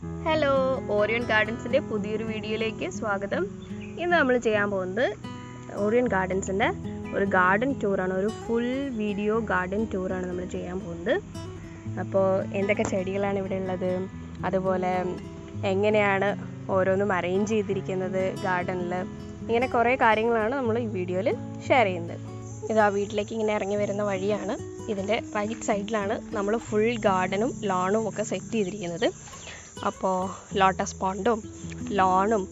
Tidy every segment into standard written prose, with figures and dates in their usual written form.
Hello, Orion ഗാർഡൻസിൻ്റെ പുതിയൊരു വീഡിയോയിലേക്ക് സ്വാഗതം. ഇന്ന് നമ്മൾ ചെയ്യാൻ പോകുന്നത് ഓറിയൻ ഗാർഡൻസിൻ്റെ ഒരു ഗാർഡൻ ടൂറാണ്. ഒരു ഫുൾ വീഡിയോ ഗാർഡൻ ടൂറാണ് നമ്മൾ ചെയ്യാൻ പോകുന്നത്. അപ്പോൾ എന്തൊക്കെ ചെടികളാണ് ഇവിടെ ഉള്ളത്, അതുപോലെ എങ്ങനെയാണ് ഓരോന്നും അറേഞ്ച് ചെയ്തിരിക്കുന്നത് ഗാർഡനിൽ, ഇങ്ങനെ കുറേ കാര്യങ്ങളാണ് നമ്മൾ ഈ വീഡിയോയിൽ ഷെയർ ചെയ്യുന്നത്. ഇത് ആ വീട്ടിലേക്ക് ഇങ്ങനെ ഇറങ്ങി വരുന്ന വഴിയാണ്. ഇതിൻ്റെ റൈറ്റ് സൈഡിലാണ് നമ്മൾ ഫുൾ ഗാർഡനും ലോണും ഒക്കെ സെറ്റ് ചെയ്തിരിക്കുന്നത്. അപ്പോൾ ലോട്ടസ് പോണ്ടും ലോണും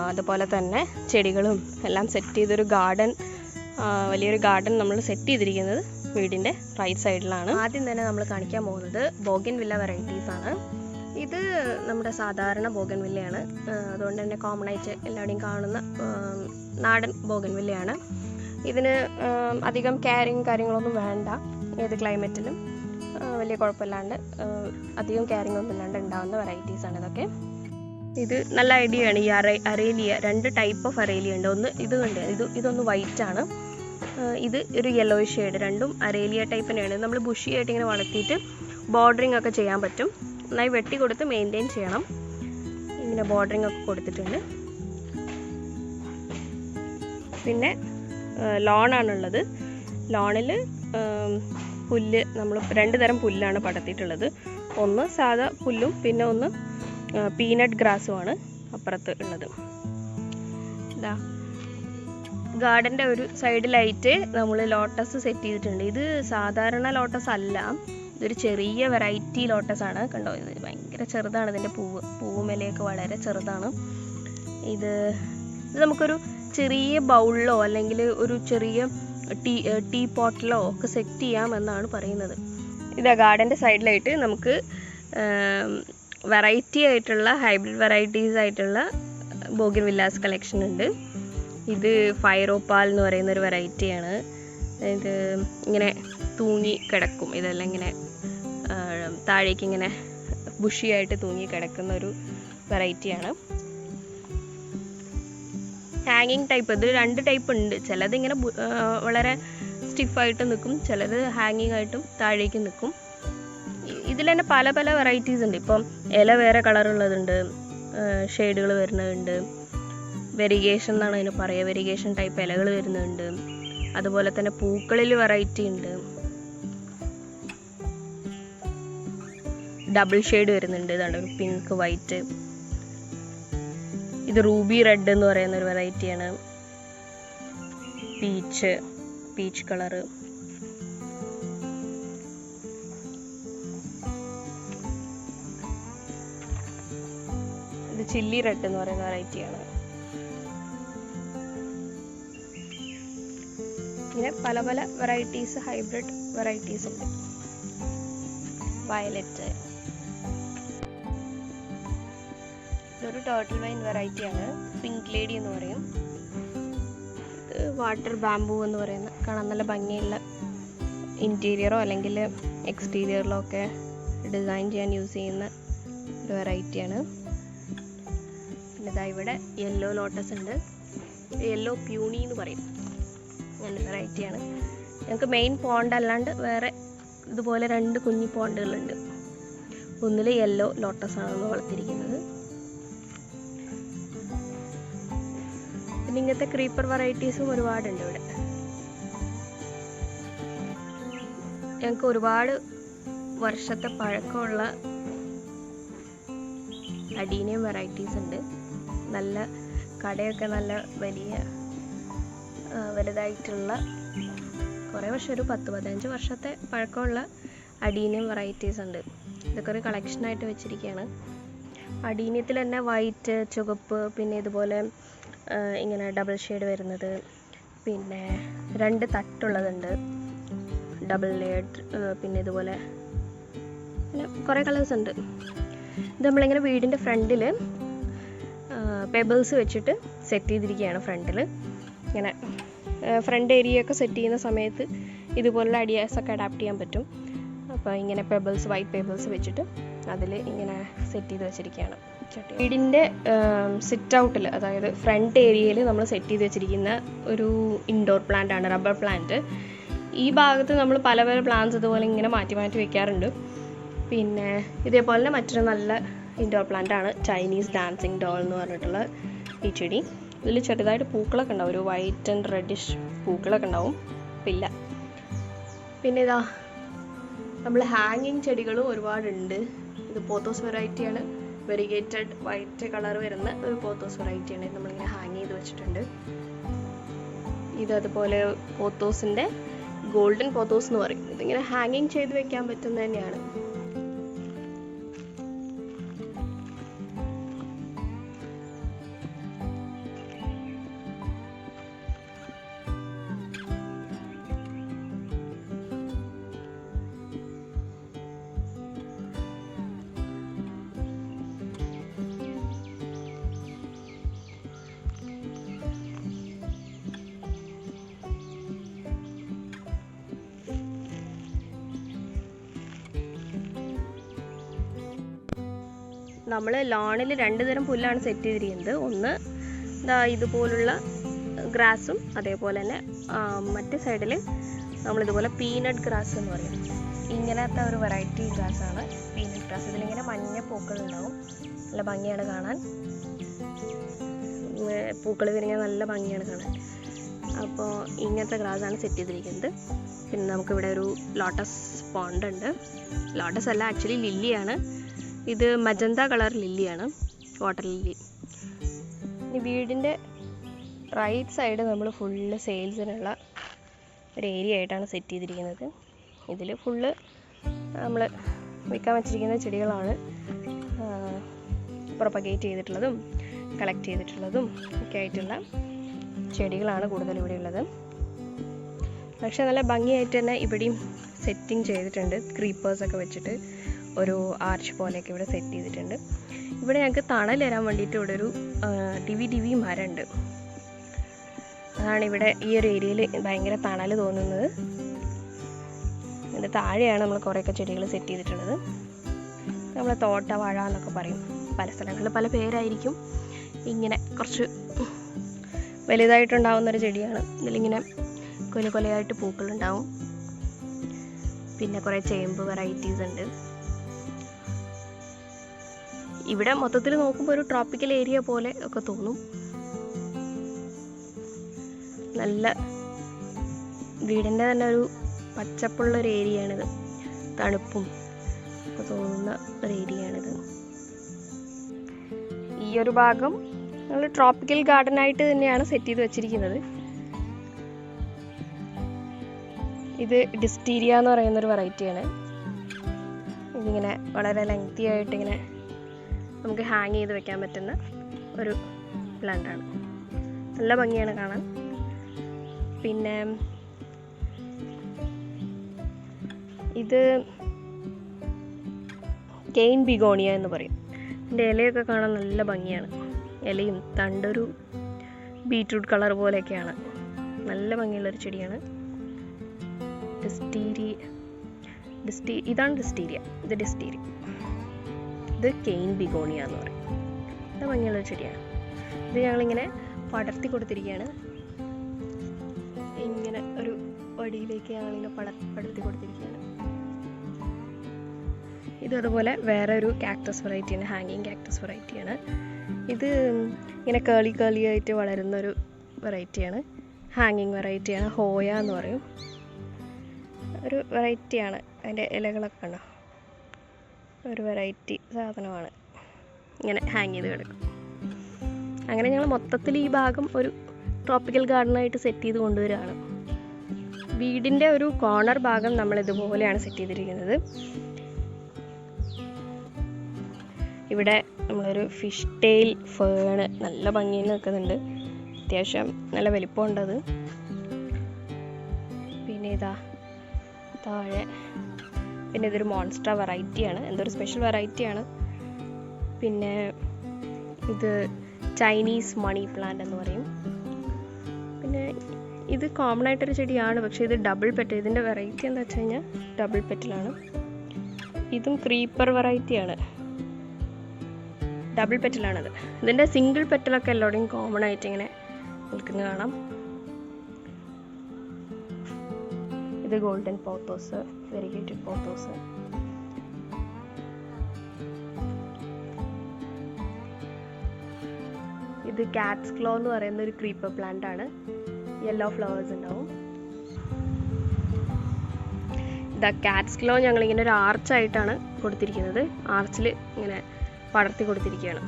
അതുപോലെ തന്നെ ചെടികളും എല്ലാം സെറ്റ് ചെയ്തൊരു ഗാർഡൻ, വലിയൊരു ഗാർഡൻ നമ്മൾ സെറ്റ് ചെയ്തിരിക്കുന്നത് വീടിൻ്റെ റൈറ്റ് സൈഡിലാണ്. ആദ്യം തന്നെ നമ്മൾ കാണിക്കാൻ പോകുന്നത് ബോഗൻവില്ല വെറൈറ്റീസാണ്. ഇത് നമ്മുടെ സാധാരണ ബോഗൻവില്ലയാണ്. അതുകൊണ്ട് തന്നെ കോമൺ ആയിട്ട് എല്ലാവരുടെയും കാണുന്ന നാടൻ ബോഗൻവില്ലയാണ്. ഇതിന് അധികം കെയറിങ് കാര്യങ്ങളൊന്നും വേണ്ട. ഏത് ക്ലൈമറ്റിലും വലിയ കുഴപ്പമില്ലാണ്ട്, അധികം കെയറിങ് ഒന്നും ഇല്ലാണ്ട് ഉണ്ടാകുന്ന വെറൈറ്റീസാണ് ഇതൊക്കെ. ഇത് നല്ല ഐഡിയയാണ്. ഈ അറേലിയ, രണ്ട് ടൈപ്പ് ഓഫ് അറേലിയ ഉണ്ട്. ഒന്ന് ഇത് കണ്ട്, ഇതൊന്ന് വൈറ്റ് ആണ്, ഇത് ഒരു യെല്ലോ ഷെയ്ഡ്. രണ്ടും അറേലിയ ടൈപ്പ് തന്നെയാണ്. നമ്മൾ ബുഷിയായിട്ട് ഇങ്ങനെ വളർത്തിയിട്ട് ബോർഡറിങ് ഒക്കെ ചെയ്യാൻ പറ്റും. നന്നായി വെട്ടി കൊടുത്ത് മെയിൻറ്റെയിൻ ചെയ്യണം. ഇങ്ങനെ ബോർഡറിങ് ഒക്കെ കൊടുത്തിട്ടുണ്ട്. പിന്നെ ലോണാണുള്ളത്. ലോണിൽ പുല്ല്, നമ്മൾ രണ്ട് തരം പുല്ലാണ് പടർത്തിയിട്ടുള്ളത്. ഒന്ന് സാധാ പുല്ലും പിന്നെ ഒന്ന് പീനട്ട് ഗ്രാസുമാണ് അപ്പുറത്ത് ഉള്ളത്. ഇതാ ഗാർഡൻ്റെ ഒരു സൈഡിലായിട്ട് നമ്മൾ ലോട്ടസ് സെറ്റ് ചെയ്തിട്ടുണ്ട്. ഇത് സാധാരണ ലോട്ടസ് അല്ല, ഇതൊരു ചെറിയ വെറൈറ്റി ലോട്ടസ് ആണ്. കണ്ടോ, ഇത് ഭയങ്കര ചെറുതാണ്. ഇതിൻ്റെ പൂവും ഇലയൊക്കെ വളരെ ചെറുതാണ്. ഇത് നമുക്കൊരു ചെറിയ ബൗളിലോ അല്ലെങ്കിൽ ഒരു ചെറിയ ടീ പോട്ടിലോ ഒക്കെ സെറ്റ് ചെയ്യാമെന്നാണ് പറയുന്നത്. ഇതാ ഗാർഡൻ്റെ സൈഡിലായിട്ട് നമുക്ക് വെറൈറ്റി ആയിട്ടുള്ള ഹൈബ്രിഡ് വെറൈറ്റീസ് ആയിട്ടുള്ള ബോഗൻവില്ലാസ് കളക്ഷൻ ഉണ്ട്. ഇത് ഫൈറോപ്പാൽ എന്ന് പറയുന്ന ഒരു വെറൈറ്റിയാണ്. ഇത് ഇങ്ങനെ തൂങ്ങി കിടക്കും. ഇതെല്ലാം ഇങ്ങനെ താഴേക്ക് ഇങ്ങനെ ബുഷിയായിട്ട് തൂങ്ങി കിടക്കുന്ന ഒരു വെറൈറ്റിയാണ്. ഹാങ്ങിങ് ടൈപ്പ്, ഇത് രണ്ട് ടൈപ്പ് ഉണ്ട്. ചിലത് ഇങ്ങനെ വളരെ സ്റ്റിഫായിട്ട് നിൽക്കും, ചിലത് ഹാങ്ങിങ് ആയിട്ടും താഴേക്ക് നിൽക്കും. ഇതിൽ തന്നെ പല പല വെറൈറ്റീസ് ഉണ്ട്. ഇപ്പം ഇല വേറെ കളറുള്ളതുണ്ട്, ഷെയ്ഡുകൾ വരുന്നുണ്ട്, വെരിഗേഷൻ എന്നാണ് അതിന് പറയുക. വെരിഗേഷൻ ടൈപ്പ് ഇലകൾ വരുന്നുണ്ട്. അതുപോലെ തന്നെ പൂക്കളിൽ വെറൈറ്റി ഉണ്ട്. ഡബിൾ ഷെയ്ഡ് വരുന്നുണ്ട്. ഇതാണ് ഒരു പിങ്ക് വൈറ്റ്. ഇത് റൂബി റെഡ് എന്ന് പറയുന്ന ഒരു വെറൈറ്റിയാണ്. Peach colour. ഇത് ചില്ലി റെഡ് എന്ന് പറയുന്ന വെറൈറ്റിയാണ്. ഇങ്ങനെ പല പല വെറൈറ്റീസ്, ഹൈബ്രിഡ് വെറൈറ്റീസ് ഉണ്ട്. വയലറ്റ്, ഇതൊരു ടോട്ടൽ വൈൻ വെറൈറ്റിയാണ്. പിങ്ക് ലേഡി എന്ന് പറയും. ഇത് വാട്ടർ ബാംബൂ എന്ന് പറയുന്ന, കാണാൻ നല്ല ഭംഗിയുള്ള ഇൻറ്റീരിയറോ അല്ലെങ്കിൽ എക്സ്റ്റീരിയറിലോ ഒക്കെ ഡിസൈൻ ചെയ്യാൻ യൂസ് ചെയ്യുന്ന ഒരു വെറൈറ്റിയാണ്. പിന്നെ ഇതാ ഇവിടെ യെല്ലോ ലോട്ടസ് ഉണ്ട്. യെല്ലോ പ്യൂണി എന്ന് പറയും. അങ്ങനെ വെറൈറ്റിയാണ്. ഞങ്ങൾക്ക് മെയിൻ പോണ്ട് അല്ലാണ്ട് വേറെ ഇതുപോലെ രണ്ട് കുഞ്ഞി പോണ്ടുകളുണ്ട്. ഒന്നിൽ യെല്ലോ ലോട്ടസാണ് നമ്മൾ വളർത്തിയിരിക്കുന്നത്. പിന്നെ ഇങ്ങനത്തെ ക്രീപ്പർ വെറൈറ്റീസും ഒരുപാടുണ്ട് ഇവിടെ. ഞങ്ങൾക്ക് ഒരുപാട് വർഷത്തെ പഴക്കമുള്ള അഡീനിയം വെറൈറ്റീസ് ഉണ്ട്. നല്ല കടയൊക്കെ നല്ല വലിയ വലുതായിട്ടുള്ള, കുറേ വർഷം, ഒരു 10-15 വർഷത്തെ പഴക്കമുള്ള അഡീനിയം വെറൈറ്റീസ് ഉണ്ട്. ഇതൊക്കെ ഒരു കളക്ഷനായിട്ട് വെച്ചിരിക്കുകയാണ്. അഡീനിയത്തിൽ തന്നെ വൈറ്റ്, ചുവപ്പ്, പിന്നെ ഇതുപോലെ ഇങ്ങനെ ഡബിൾ ഷെയ്ഡ് വരുന്നത്, പിന്നെ രണ്ട് തട്ടുള്ളതുണ്ട്, ഡബിൾ ലെയർഡ്, പിന്നെ ഇതുപോലെ പിന്നെ കുറേ കളേഴ്സ് ഉണ്ട്. ഇത് നമ്മളിങ്ങനെ വീടിൻ്റെ ഫ്രണ്ടിൽ പെബിൾസ് വെച്ചിട്ട് സെറ്റ് ചെയ്തിരിക്കുകയാണ്. ഫ്രണ്ടിൽ ഇങ്ങനെ ഫ്രണ്ട് ഏരിയ ഒക്കെ സെറ്റ് ചെയ്യുന്ന സമയത്ത് ഇതുപോലുള്ള ഐഡിയാസ് ഒക്കെ അഡാപ്റ്റ് ചെയ്യാൻ പറ്റും. അപ്പോൾ ഇങ്ങനെ പെബിൾസ്, വൈറ്റ് പെബിൾസ് വെച്ചിട്ട് അതിൽ ഇങ്ങനെ സെറ്റ് ചെയ്ത് വെച്ചിരിക്കുകയാണ്. വീടിൻ്റെ സിറ്റ് ഔട്ടിൽ, അതായത് ഫ്രണ്ട് ഏരിയയിൽ നമ്മൾ സെറ്റ് ചെയ്ത് വെച്ചിരിക്കുന്ന ഒരു ഇൻഡോർ പ്ലാന്റ് ആണ്, റബ്ബർ പ്ലാന്റ്. ഈ ഭാഗത്ത് നമ്മൾ പല പല പ്ലാന്റ്സ് ഇതുപോലെ ഇങ്ങനെ മാറ്റി മാറ്റി വെക്കാറുണ്ട്. പിന്നെ ഇതേപോലെ തന്നെ മറ്റൊരു നല്ല ഇൻഡോർ പ്ലാന്റ് ആണ്, ചൈനീസ് ഡാൻസിങ് ഡോൾ എന്ന് പറഞ്ഞിട്ടുള്ള ഈ ചെടി. ഇതിൽ ചെറുതായിട്ട് പൂക്കളൊക്കെ ഉണ്ടാവും, ഒരു വൈറ്റ് ആൻഡ് റെഡിഷ് പൂക്കളൊക്കെ ഉണ്ടാവും. ഇല്ല, പിന്നെ ഇതാ നമ്മൾ ഹാങ്ങിങ് ചെടികളും ഒരുപാടുണ്ട്. ഇത് പോത്തോസ് വെറൈറ്റിയാണ്, വെരിഗേറ്റഡ് വൈറ്റ് കളർ വരുന്ന ഒരു പോത്തോസ് വെറൈറ്റിയാണ്. നമ്മളിങ്ങനെ ഹാങ് ചെയ്ത് വെച്ചിട്ടുണ്ട്. ഇതതുപോലെ പോത്തോസിൻ്റെ ഗോൾഡൻ പോത്തോസ് എന്ന് പറയും. ഇതിങ്ങനെ ഹാങ്ങിങ് ചെയ്ത് വെക്കാൻ പറ്റുന്ന തന്നെയാണ്. നമ്മൾ ലോണിൽ 2 തരം പുല്ലാണ് സെറ്റ് ചെയ്തിരിക്കുന്നത്. ഒന്ന് ഇതുപോലുള്ള ഗ്രാസും, അതേപോലെ തന്നെ മറ്റേ സൈഡിൽ നമ്മളിതുപോലെ പീനട്ട് ഗ്രാസ് എന്ന് പറയും. ഇങ്ങനത്തെ ഒരു വെറൈറ്റി ഗ്രാസാണ് പീനട്ട് ഗ്രാസ്. ഇതിലിങ്ങനെ മഞ്ഞ പൂക്കളുണ്ടാവും, നല്ല ഭംഗിയാണ് കാണാൻ. പൂക്കൾ വിരിഞ്ഞാൽ നല്ല ഭംഗിയാണ് കാണാൻ. അപ്പോൾ ഇങ്ങനത്തെ ഗ്രാസാണ് സെറ്റ് ചെയ്തിരിക്കുന്നത്. പിന്നെ നമുക്കിവിടെ ഒരു ലോട്ടസ് പോണ്ട് ഉണ്ട്. ലോട്ടസ് അല്ല, ആക്ച്വലി ലില്ലിയാണ്. ഇത് മജന്ത കളർ ലില്ലിയാണ്, വാട്ടർ ലില്ലി. ഈ വീടിൻ്റെ റൈറ്റ് സൈഡ് നമ്മൾ ഫുള്ള് സെയിൽസിനുള്ള ഒരു ഏരിയ ആയിട്ടാണ് സെറ്റ് ചെയ്തിരിക്കുന്നത്. ഇതിൽ ഫുള്ള് നമ്മൾ വിൽക്കാൻ വെച്ചിരിക്കുന്ന ചെടികളാണ്. പ്രൊപ്പഗേറ്റ് ചെയ്തിട്ടുള്ളതും കളക്ട് ചെയ്തിട്ടുള്ളതും ഒക്കെ ആയിട്ടുള്ള ചെടികളാണ് കൂടുതൽ ഇവിടെ ഉള്ളത്. പക്ഷേ നല്ല ഭംഗിയായിട്ട് തന്നെ ഇവിടെയും സെറ്റിങ് ചെയ്തിട്ടുണ്ട്. ക്രീപ്പേഴ്സൊക്കെ വെച്ചിട്ട് ഒരു ആർച്ച് പോലെയൊക്കെ ഇവിടെ സെറ്റ് ചെയ്തിട്ടുണ്ട്. ഇവിടെ ഞങ്ങൾക്ക് തണൽ തരാൻ വേണ്ടിയിട്ട് ഇവിടെ ഒരു ഡിവി മരമുണ്ട്. അതാണ് ഇവിടെ ഈ ഒരു ഏരിയയിൽ ഭയങ്കര തണൽ തോന്നുന്നത്. ഇതിൻ്റെ താഴെയാണ് നമ്മൾ കുറേയൊക്കെ ചെടികൾ സെറ്റ് ചെയ്തിട്ടുള്ളത്. നമ്മൾ തോട്ട വാഴ എന്നൊക്കെ പറയും, പല സ്ഥലങ്ങളിൽ പല പേരായിരിക്കും. ഇങ്ങനെ കുറച്ച് വലുതായിട്ടുണ്ടാവുന്നൊരു ചെടിയാണ്. ഇതിലിങ്ങനെ കൊലയായിട്ട് പൂക്കളുണ്ടാവും. പിന്നെ കുറേ ചേമ്പ് വെറൈറ്റീസ് ഉണ്ട്. ഇവിടെ മൊത്തത്തിൽ നോക്കുമ്പോൾ ഒരു ട്രോപ്പിക്കൽ ഏരിയ പോലെ ഒക്കെ തോന്നും. നല്ല വീടിൻ്റെ തന്നെ ഒരു പച്ചപ്പുള്ളൊരു ഏരിയയാണിത്. തണുപ്പും ഒക്കെ തോന്നുന്ന ഒരു ഏരിയയാണിത്. ഈ ഒരു ഭാഗം നമ്മൾ ട്രോപ്പിക്കൽ ഗാർഡനായിട്ട് തന്നെയാണ് സെറ്റ് ചെയ്ത് വെച്ചിരിക്കുന്നത്. ഇത് ഡിസ്റ്റീരിയ എന്ന് പറയുന്നൊരു വെറൈറ്റിയാണ്. ഇതിങ്ങനെ വളരെ ലെങ്തി ആയിട്ടിങ്ങനെ നമുക്ക് ഹാങ് ചെയ്ത് വെക്കാൻ പറ്റുന്ന ഒരു പ്ലാന്റാണ്. നല്ല ഭംഗിയാണ് കാണാൻ. പിന്നെ ഇത് കെയിൻ ബിഗോണിയ എന്ന് പറയും. ഇതിൻ്റെ ഇലയൊക്കെ കാണാൻ നല്ല ഭംഗിയാണ്. ഇലയും തണ്ടൊരു ബീറ്റ്റൂട്ട് കളർ പോലെയൊക്കെയാണ്. നല്ല ഭംഗിയുള്ളൊരു ചെടിയാണ്. ഇതാണ് ഡിസ്റ്റീരിയ. ഇത് ഡിസ്റ്റീരിയ. ഇത് കെയിൻ ബിഗോണിയ എന്ന് പറയും. നല്ല ഭംഗിയുള്ളൊരു ചെടിയാണ്. ഇത് ഞങ്ങളിങ്ങനെ പടർത്തി കൊടുത്തിരിക്കുകയാണ്. ഇങ്ങനെ ഒരു വടിയിലേക്ക് ഞങ്ങളിങ്ങനെ പടർത്തി കൊടുത്തിരിക്കുകയാണ്. ഇത് അതുപോലെ വേറെ ഒരു കാക്ടസ് വെറൈറ്റിയാണ്, ഹാങ്ങിങ് കാക്ടസ് വെറൈറ്റിയാണ്. ഇത് ഇങ്ങനെ കേളി ആയിട്ട് വളരുന്നൊരു വെറൈറ്റിയാണ്, ഹാങ്ങിങ് വെറൈറ്റിയാണ്. ഹോയ എന്ന് പറയും. ഒരു വെറൈറ്റിയാണ്. അതിൻ്റെ ഇലകളൊക്കെ കണ്ടോ, ഒരു വെറൈറ്റി സാധനമാണ്. ഇങ്ങനെ ഹാങ് ചെയ്ത് കിടക്കും. അങ്ങനെ ഞങ്ങൾ മൊത്തത്തിൽ ഈ ഭാഗം ഒരു ട്രോപ്പിക്കൽ ഗാർഡനായിട്ട് സെറ്റ് ചെയ്ത് കൊണ്ടുവരികയാണ്. വീടിൻ്റെ ഒരു കോർണർ ഭാഗം നമ്മൾ ഇതുപോലെയാണ് സെറ്റ് ചെയ്തിരിക്കുന്നത്. ഇവിടെ നമ്മളൊരു ഫിഷ് ടെയിൽ ഫേണ് നല്ല ഭംഗിയിൽ നിൽക്കുന്നുണ്ട്. അത്യാവശ്യം നല്ല വലിപ്പമുണ്ടത്. പിന്നെ ഇതാ താഴെ, പിന്നെ ഇതൊരു മോൺസ്റ്റർ വെറൈറ്റിയാണ്, എന്തൊരു സ്പെഷ്യൽ വെറൈറ്റിയാണ്. പിന്നെ ഇത് ചൈനീസ് മണി പ്ലാന്റ് എന്ന് പറയും. പിന്നെ ഇത് കോമൺ ആയിട്ടൊരു ചെടിയാണ്, പക്ഷേ ഇത് ഡബിൾ പെറ്റൽ. ഇതിൻ്റെ വെറൈറ്റി എന്താ വെച്ച് കഴിഞ്ഞാൽ ഡബിൾ പെറ്റലാണ്. ഇതും ക്രീപ്പർ വെറൈറ്റിയാണ്, ഡബിൾ പെറ്റലാണത്. ഇതിൻ്റെ സിംഗിൾ പെറ്റലൊക്കെ എല്ലാവരുടെയും കോമൺ ആയിട്ട് ഇങ്ങനെ നിൽക്കുന്നത് കാണാം. ഇത് ഗോൾഡൻ പോത്തോസ്, വെരിഗേറ്റഡ് പോത്തോസ്. ഇത് കാറ്റ്സ് ക്ലോ എന്ന് പറയുന്ന ഒരു ക്രീപ്പർ പ്ലാന്റ് ആണ്. യെല്ലോ ഫ്ലവേഴ്സ് ഉണ്ടാവും. ദ കാറ്റ്സ് ക്ലോ ഞങ്ങളിങ്ങനെ ഒരു ആർച്ചായിട്ടാണ് കൊടുത്തിരിക്കുന്നത്. ആർച്ചിൽ ഇങ്ങനെ പടർത്തി കൊടുത്തിരിക്കുകയാണ്.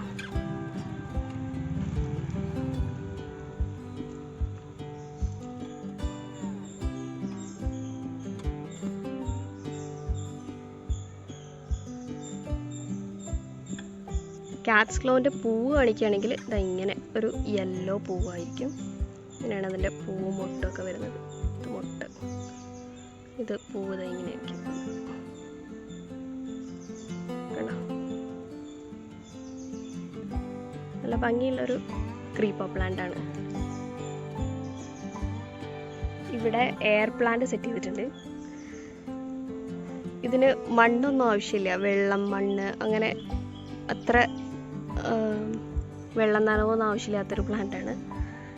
കാറ്റ്സ് ക്ലോവിൻ്റെ പൂവ് കാണിക്കുകയാണെങ്കിൽ ഇതാ ഇങ്ങനെ ഒരു യെല്ലോ പൂവായിരിക്കും. ഇങ്ങനെയാണ് അതിൻ്റെ പൂവ് മൊട്ടൊക്കെ വരുന്നത്. ഇത് മൊട്ട്, ഇത് പൂവ് ഇതാ ഇങ്ങനെയായിരിക്കും. കണ്ടോ, നല്ല ഭംഗിയുള്ളൊരു ക്രീപ്പർ പ്ലാന്റ് ആണ്. ഇവിടെ എയർ പ്ലാന്റ് സെറ്റ് ചെയ്തിട്ടുണ്ട്. ഇതിന് മണ്ണൊന്നും ആവശ്യമില്ല. വെള്ളം, മണ്ണ് അങ്ങനെ അത്ര വെള്ളം നനവൊന്നും ആവശ്യമില്ലാത്തൊരു പ്ലാന്റാണ്.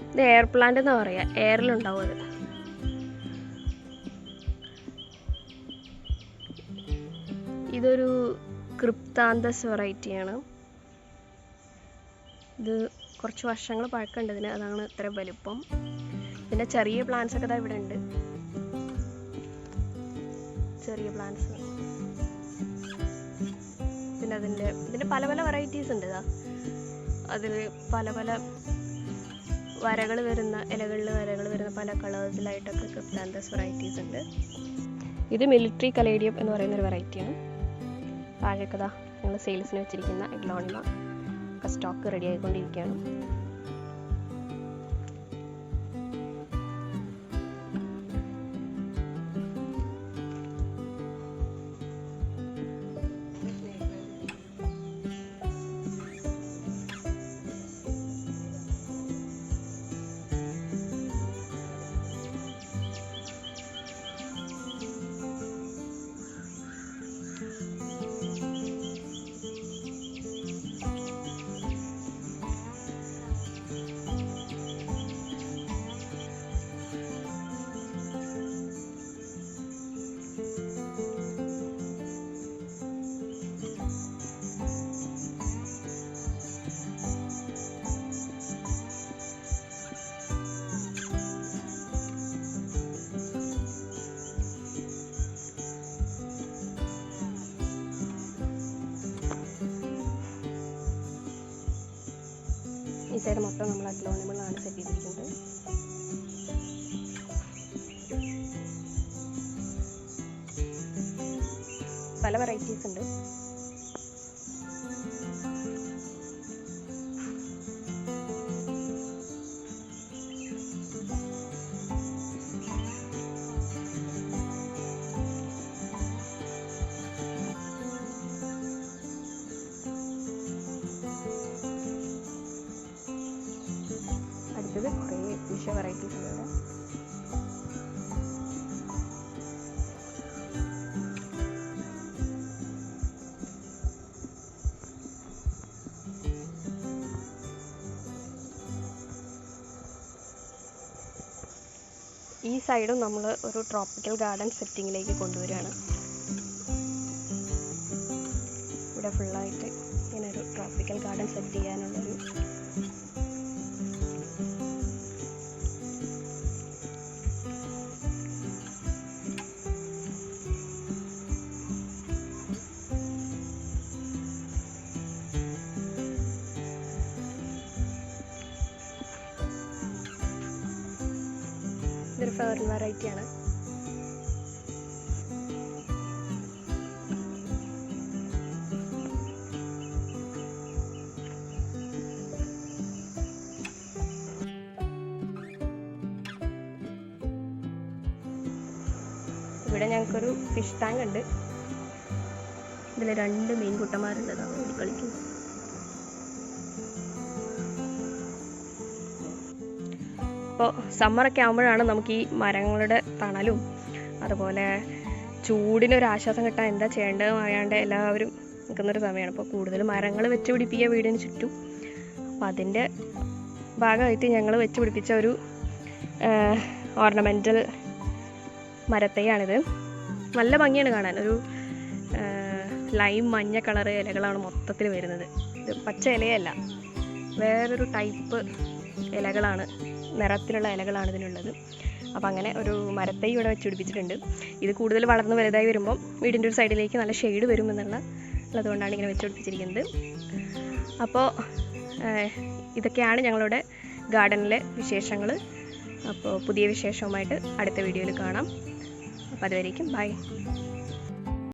ഇത് എയർ പ്ലാന്റ് എന്നാ പറയുക. എയറിലുണ്ടാവും അത്. ഇതൊരു ക്രിപ്താന്തസ് വെറൈറ്റിയാണ്. ഇത് കുറച്ച് വർഷങ്ങൾ പഴക്കമുണ്ട് ഇതിന്, അതാണ് ഇത്ര വലുപ്പം. പിന്നെ ചെറിയ പ്ലാന്റ്സ് ഒക്കെ ഇവിടെ ഉണ്ട്. ചെറിയ പ്ലാന്റ്സ്. പിന്നെ ഇതിൻ്റെ പല പല വെറൈറ്റീസ് ഉണ്ട്. അതിൽ പല പല വരകൾ വരുന്ന, ഇലകളിൽ വരകൾ വരുന്ന പല കളേഴ്സിലായിട്ടൊക്കെ ക്രിപ്താന്തസ് വെറൈറ്റീസ് ഉണ്ട്. ഇത് മിലിറ്ററി കലേഡിയം എന്ന് പറയുന്നൊരു വെറൈറ്റിയാണ്. താഴേക്കതാ ഞങ്ങൾ സെയിൽസിന് വെച്ചിരിക്കുന്ന എഗ്ലോണിമ ഒക്കെ സ്റ്റോക്ക് റെഡി ആയിക്കൊണ്ടിരിക്കുകയാണ്. ഈ സൈഡ് മൊത്തം നമ്മൾ അഗ്ലോണിമകളാണ് സെറ്റ് ചെയ്തിരിക്കുന്നത്. പല വെറൈറ്റീസ് ഉണ്ട്. അടുത്തത് കുറേ ഫിഷ് വെറൈറ്റീസ് ഉണ്ട്. ഈ സൈഡും നമ്മൾ ഒരു ട്രോപ്പിക്കൽ ഗാർഡൻ സെറ്റിങ്ങിലേക്ക് കൊണ്ടുവരികയാണ്. ഇവിടെ ഫുള്ളായിട്ട് ഇങ്ങനെ ഒരു ട്രോപ്പിക്കൽ ഗാർഡൻ സെറ്റ് ചെയ്യാനുള്ളൊരു ഇതൊരു ഫെർൺ വെറൈറ്റിയാണ്. ഇവിടെ ഞങ്ങൾക്കൊരു ഫിഷ് ടാങ്ക് ഉണ്ട്. ഇതിൽ 2 മീൻകുട്ടന്മാരുണ്ട്. അതാണ് ഓടിക്കളിക്കുന്നത്. ഇപ്പോൾ സമ്മറൊക്കെ ആകുമ്പോഴാണ് നമുക്ക് ഈ മരങ്ങളുടെ തണലും അതുപോലെ ചൂടിനൊരാശ്വാസം കിട്ടാൻ എന്താ ചെയ്യേണ്ടത് അറിയാണ്ട് എല്ലാവരും നിൽക്കുന്നൊരു സമയമാണ്. അപ്പോൾ കൂടുതൽ മരങ്ങൾ വെച്ച് പിടിപ്പിക്കുക വീടിന് ചുറ്റും. അപ്പോൾ അതിൻ്റെ ഭാഗമായിട്ട് ഞങ്ങൾ വെച്ച് പിടിപ്പിച്ച ഒരു ഓർണമെൻ്റൽ മരത്തൈയാണിത്. നല്ല ഭംഗിയാണ് കാണാൻ. ഒരു ലൈം മഞ്ഞ കളറ് ഇലകളാണ് മൊത്തത്തിൽ വരുന്നത്. ഇത് പച്ച ഇലയല്ല, വേറൊരു ടൈപ്പ് ഇലകളാണ്, നിറത്തിലുള്ള ഇലകളാണ് ഇതിനുള്ളത്. അപ്പോൾ അങ്ങനെ ഒരു മരത്തൈ ഇവിടെ വെച്ച് പിടിപ്പിച്ചിട്ടുണ്ട്. ഇത് കൂടുതൽ വളർന്ന് വലുതായി വരുമ്പം വീടിൻ്റെ ഒരു സൈഡിലേക്ക് നല്ല ഷെയ്ഡ് ഉള്ളതുകൊണ്ടാണ് ഇങ്ങനെ വെച്ച് പിടിപ്പിച്ചിരിക്കുന്നത്. അപ്പോൾ ഇതൊക്കെയാണ് ഞങ്ങളുടെ ഗാർഡനിലെ വിശേഷങ്ങൾ. അപ്പോൾ പുതിയ വിശേഷവുമായിട്ട് അടുത്ത വീഡിയോയിൽ കാണാം. അപ്പോൾ അതുവരേക്കും ബൈ.